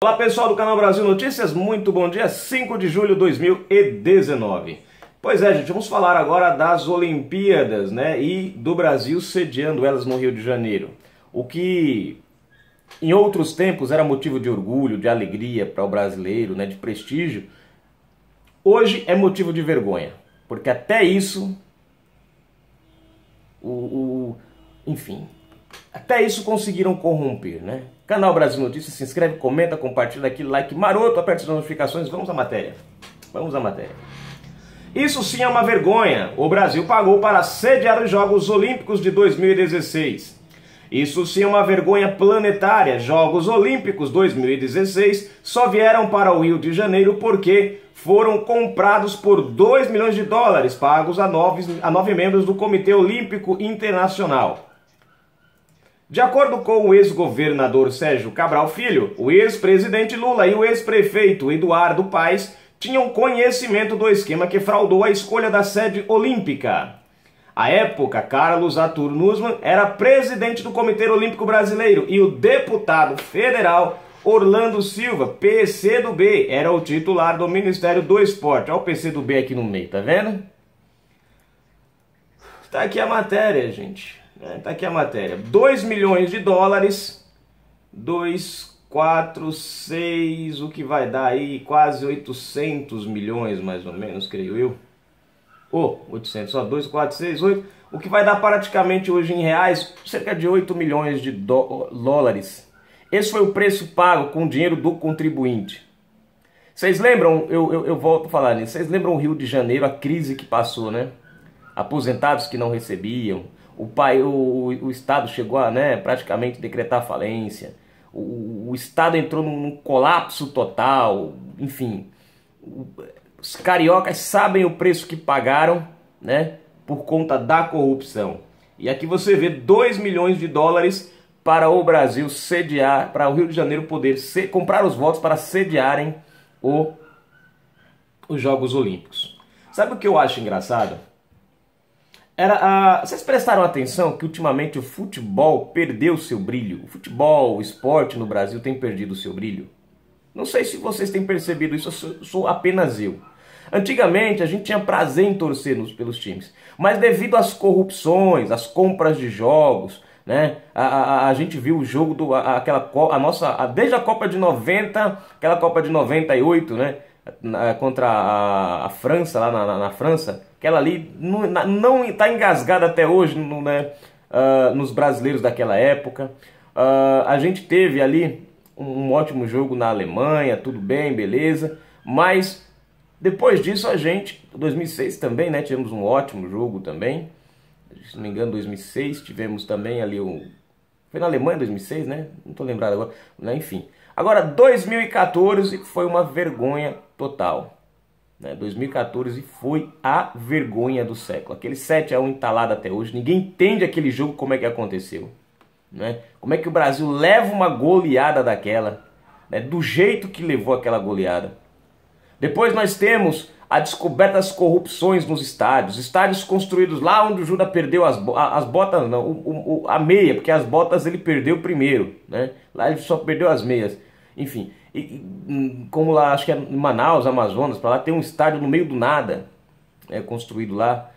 Olá pessoal do canal Brasil Notícias, muito bom dia, 5 de julho de 2019. Pois é, gente, vamos falar agora das Olimpíadas, né, e do Brasil sediando elas no Rio de Janeiro. O que em outros tempos era motivo de orgulho, de alegria para o brasileiro, né, de prestígio, hoje é motivo de vergonha, porque até isso, enfim, até isso conseguiram corromper, né? Canal Brasil Notícias, se inscreve, comenta, compartilha aquele like maroto, aperta as notificações, vamos à matéria. Vamos à matéria. Isso sim é uma vergonha. O Brasil pagou para sediar os Jogos Olímpicos de 2016. Isso sim é uma vergonha planetária. Jogos Olímpicos 2016 só vieram para o Rio de Janeiro porque foram comprados por 2 milhões de dólares pagos a nove membros do Comitê Olímpico Internacional. De acordo com o ex-governador Sérgio Cabral Filho, o ex-presidente Lula e o ex-prefeito Eduardo Paes tinham conhecimento do esquema que fraudou a escolha da sede olímpica. À época, Carlos Arthur Nussmann era presidente do Comitê Olímpico Brasileiro e o deputado federal Orlando Silva, PCdoB, era o titular do Ministério do Esporte. Olha o PCdoB aqui no meio, tá vendo? Tá aqui a matéria, gente. Tá aqui a matéria. 2 milhões de dólares, 2, 4, 6, o que vai dar aí? Quase 800 milhões, mais ou menos, creio eu. 800, só 2, 4, 6, 8. O que vai dar praticamente hoje em reais, cerca de 8 milhões de dólares. Esse foi o preço pago com o dinheiro do contribuinte. Vocês lembram, eu volto a falar nisso, vocês lembram o Rio de Janeiro, a crise que passou, né? Aposentados que não recebiam. O Estado chegou a, né, praticamente decretar falência. O Estado entrou num colapso total. Enfim, os cariocas sabem o preço que pagaram, né, por conta da corrupção. E aqui você vê 2 milhões de dólares para o Brasil sediar, para o Rio de Janeiro poder comprar os votos para sediarem os Jogos Olímpicos. Sabe o que eu acho engraçado? Vocês prestaram atenção que ultimamente o futebol perdeu o seu brilho? O futebol, o esporte no Brasil tem perdido o seu brilho? Não sei se vocês têm percebido isso, sou apenas eu. Antigamente a gente tinha prazer em torcer pelos times, mas devido às corrupções, às compras de jogos, né, a gente viu o jogo desde a Copa de 90, aquela Copa de 98, né, contra a França, lá na França, aquela ali não está engasgada até hoje, né, nos brasileiros daquela época. A gente teve ali um ótimo jogo na Alemanha, tudo bem, beleza, mas depois disso em 2006 também, né, tivemos um ótimo jogo também, se não me engano 2006, tivemos também ali foi na Alemanha 2006, né, não estou lembrado agora, né? Enfim. Agora 2014 foi uma vergonha total, né? 2014 foi a vergonha do século, aquele 7-1 entalado até hoje, ninguém entende aquele jogo, como é que aconteceu, né? Como é que o Brasil leva uma goleada daquela, né? Do jeito que levou aquela goleada. Depois nós temos a descoberta das corrupções nos estádios construídos lá onde o Judas perdeu as botas, não, a meia, porque as botas ele perdeu primeiro, né? Lá ele só perdeu as meias. Enfim, como lá, acho que é em Manaus, Amazonas, para lá tem um estádio no meio do nada, construído lá.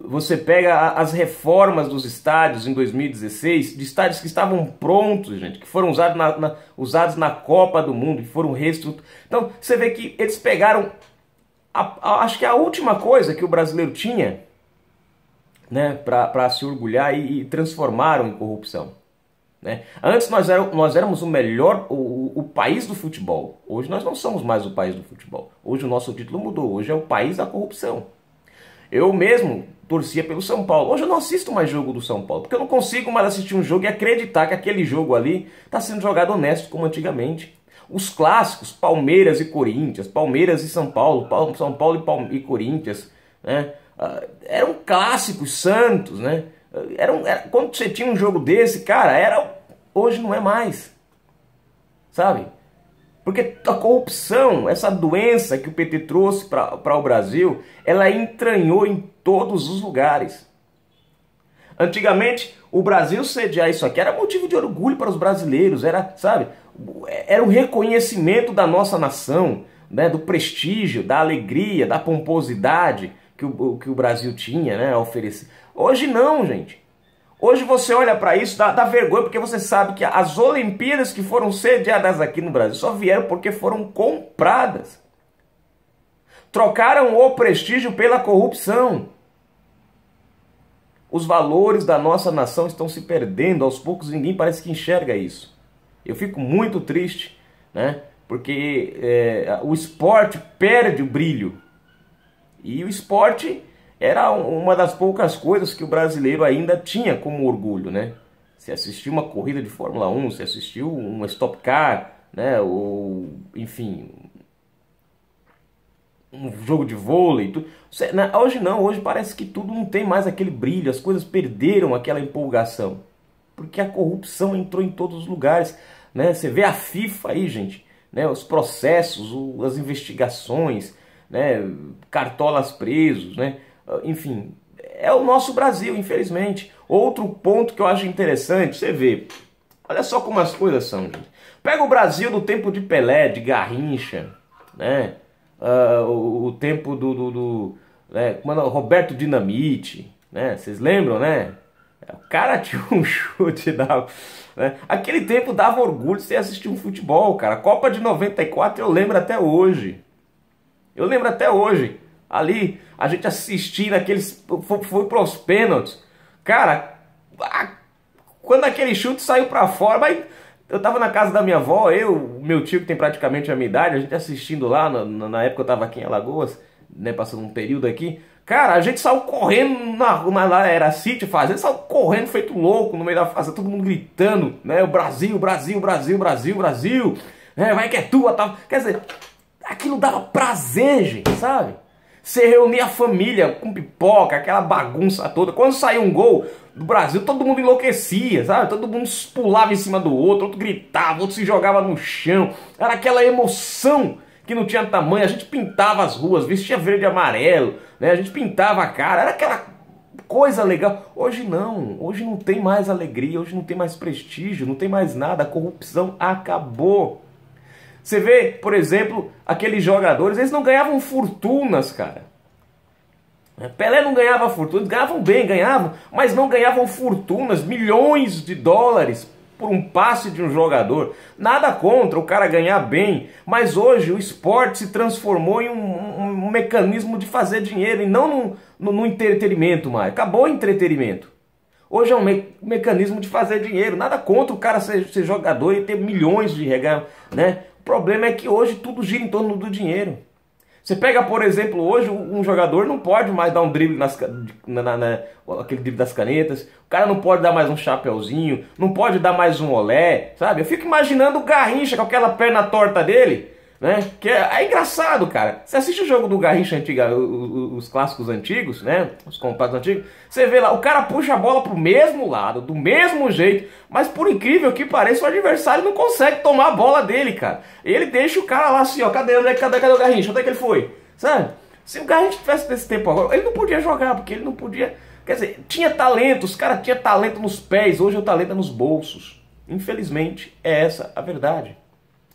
Você pega as reformas dos estádios em 2016, de estádios que estavam prontos, gente, que foram usados na Copa do Mundo, que foram reestruturados. Então, você vê que eles pegaram, acho que a última coisa que o brasileiro tinha, né, para se orgulhar e transformaram em corrupção. Né? Antes nós éramos o país do futebol. Hoje nós não somos mais o país do futebol. Hoje o nosso título mudou. Hoje é o país da corrupção. Eu mesmo torcia pelo São Paulo. Hoje eu não assisto mais jogo do São Paulo, porque eu não consigo mais assistir um jogo e acreditar que aquele jogo ali está sendo jogado honesto como antigamente. Os clássicos, Palmeiras e Corinthians, Palmeiras e São Paulo, São Paulo e Corinthians, né? Eram clássicos santos, né? Quando você tinha um jogo desse, cara, hoje não é mais, sabe? Porque a corrupção, essa doença que o PT trouxe para o Brasil, ela entranhou em todos os lugares. Antigamente, o Brasil sediar isso aqui era motivo de orgulho para os brasileiros, era, sabe, era um reconhecimento da nossa nação, né, do prestígio, da alegria, da pomposidade que o Brasil tinha, né, a oferecer. Hoje não, gente. Hoje você olha para isso, dá vergonha, porque você sabe que as Olimpíadas que foram sediadas aqui no Brasil só vieram porque foram compradas. Trocaram o prestígio pela corrupção. Os valores da nossa nação estão se perdendo, aos poucos ninguém parece que enxerga isso. Eu fico muito triste, né? Porque o esporte perde o brilho. E o esporte era uma das poucas coisas que o brasileiro ainda tinha como orgulho, né? Se assistiu uma corrida de Fórmula 1, se assistiu uma Stock Car, né? Ou, enfim, um jogo de vôlei. Tudo. Hoje não, hoje parece que tudo não tem mais aquele brilho, as coisas perderam aquela empolgação. Porque a corrupção entrou em todos os lugares, né? Você vê a FIFA aí, gente, né? Os processos, as investigações, né? Cartolas presos, né? Enfim, é o nosso Brasil, infelizmente. Outro ponto que eu acho interessante, você vê, olha só como as coisas são, gente. Pega o Brasil do tempo de Pelé, de Garrincha, né? O tempo né? Roberto Dinamite, né? Vocês lembram, né? O cara tinha um chute, né? Aquele tempo dava orgulho de você assistir um futebol, cara. A Copa de 94 eu lembro até hoje. Eu lembro até hoje. Ali, a gente assistindo aqueles... Foi pros pênaltis. Cara, quando aquele chute saiu pra fora... Mas eu tava na casa da minha avó, meu tio que tem praticamente a minha idade, a gente assistindo lá, na época eu tava aqui em Alagoas, né, passando um período aqui. Cara, a gente saiu correndo, lá era sítio fazenda, saiu correndo feito louco no meio da fazenda, todo mundo gritando, né, o Brasil, Brasil, Brasil, Brasil, Brasil, né, vai que é tua, tá? Quer dizer, aquilo dava prazer, gente, sabe? Você reunia a família com pipoca, aquela bagunça toda. Quando saiu um gol do Brasil, todo mundo enlouquecia, sabe? Todo mundo pulava em cima do outro, outro gritava, outro se jogava no chão. Era aquela emoção que não tinha tamanho. A gente pintava as ruas, vestia verde e amarelo, né? A gente pintava a cara, era aquela coisa legal. Hoje não tem mais alegria, hoje não tem mais prestígio, não tem mais nada. A corrupção acabou. Você vê, por exemplo, aqueles jogadores, eles não ganhavam fortunas, cara. Pelé não ganhava fortunas, ganhavam bem, mas não ganhavam fortunas, milhões de dólares por um passe de um jogador. Nada contra o cara ganhar bem, mas hoje o esporte se transformou em um mecanismo de fazer dinheiro e não no entretenimento mais. Acabou o entretenimento. Hoje é um mecanismo de fazer dinheiro. Nada contra o cara ser jogador e ter milhões de reais, né? O problema é que hoje tudo gira em torno do dinheiro. Você pega, por exemplo, hoje um jogador não pode mais dar um drible, aquele drible das canetas, o cara não pode dar mais um chapeuzinho, não pode dar mais um olé, sabe? Eu fico imaginando o Garrincha com aquela perna torta dele, né? Que é engraçado, cara. Você assiste o jogo do Garrincha antiga, os clássicos antigos, né? Os compactos antigos. Você vê lá, o cara puxa a bola pro mesmo lado, do mesmo jeito, mas por incrível que pareça, o adversário não consegue tomar a bola dele, cara. Ele deixa o cara lá assim, ó, cadê o Garrincha? Onde é que ele foi? Sabe? Se o Garrincha tivesse desse tempo agora, ele não podia jogar, porque ele não podia... Quer dizer, tinha talento, os caras tinham talento nos pés, hoje o talento é nos bolsos. Infelizmente, é essa a verdade.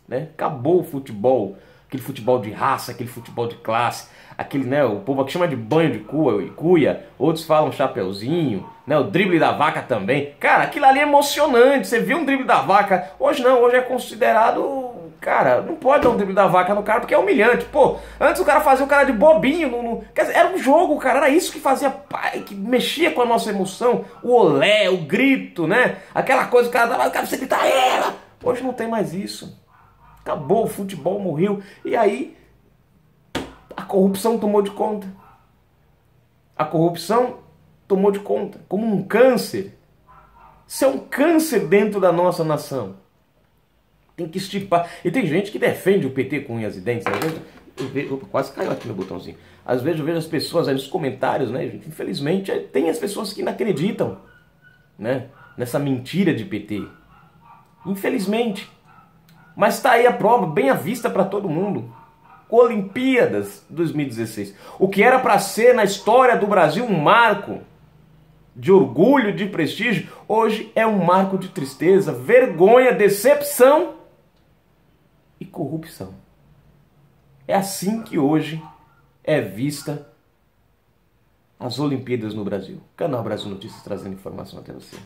Né? Acabou o futebol, aquele futebol de raça, aquele futebol de classe, aquele, né, o povo que chama de banho de cuia, outros falam chapeuzinho, né, o drible da vaca também. Cara, aquilo ali é emocionante, você viu um drible da vaca, hoje não, hoje é considerado, cara, não pode dar um drible da vaca no cara porque é humilhante. Pô, antes o cara fazia o cara de bobinho, quer dizer, era um jogo, cara, era isso que fazia, que mexia com a nossa emoção, o olé, o grito, né, aquela coisa, o cara dava, você gritar, ela. Hoje não tem mais isso. Acabou, o futebol morreu. E aí, a corrupção tomou de conta. A corrupção tomou de conta. Como um câncer. Isso é um câncer dentro da nossa nação. Tem que extirpar. E tem gente que defende o PT com unhas e dentes. Às vezes, quase caiu aqui meu botãozinho. Às vezes eu vejo as pessoas aí nos comentários, né, gente? Infelizmente, tem as pessoas que não acreditam, né, nessa mentira de PT. Infelizmente. Mas está aí a prova, bem à vista para todo mundo. Olimpíadas 2016. O que era para ser na história do Brasil um marco. de orgulho, de prestígio, hoje é um marco de tristeza, vergonha, decepção e corrupção. É assim que hoje é vista as Olimpíadas no Brasil. Canal Brasil Notícias trazendo informação até você.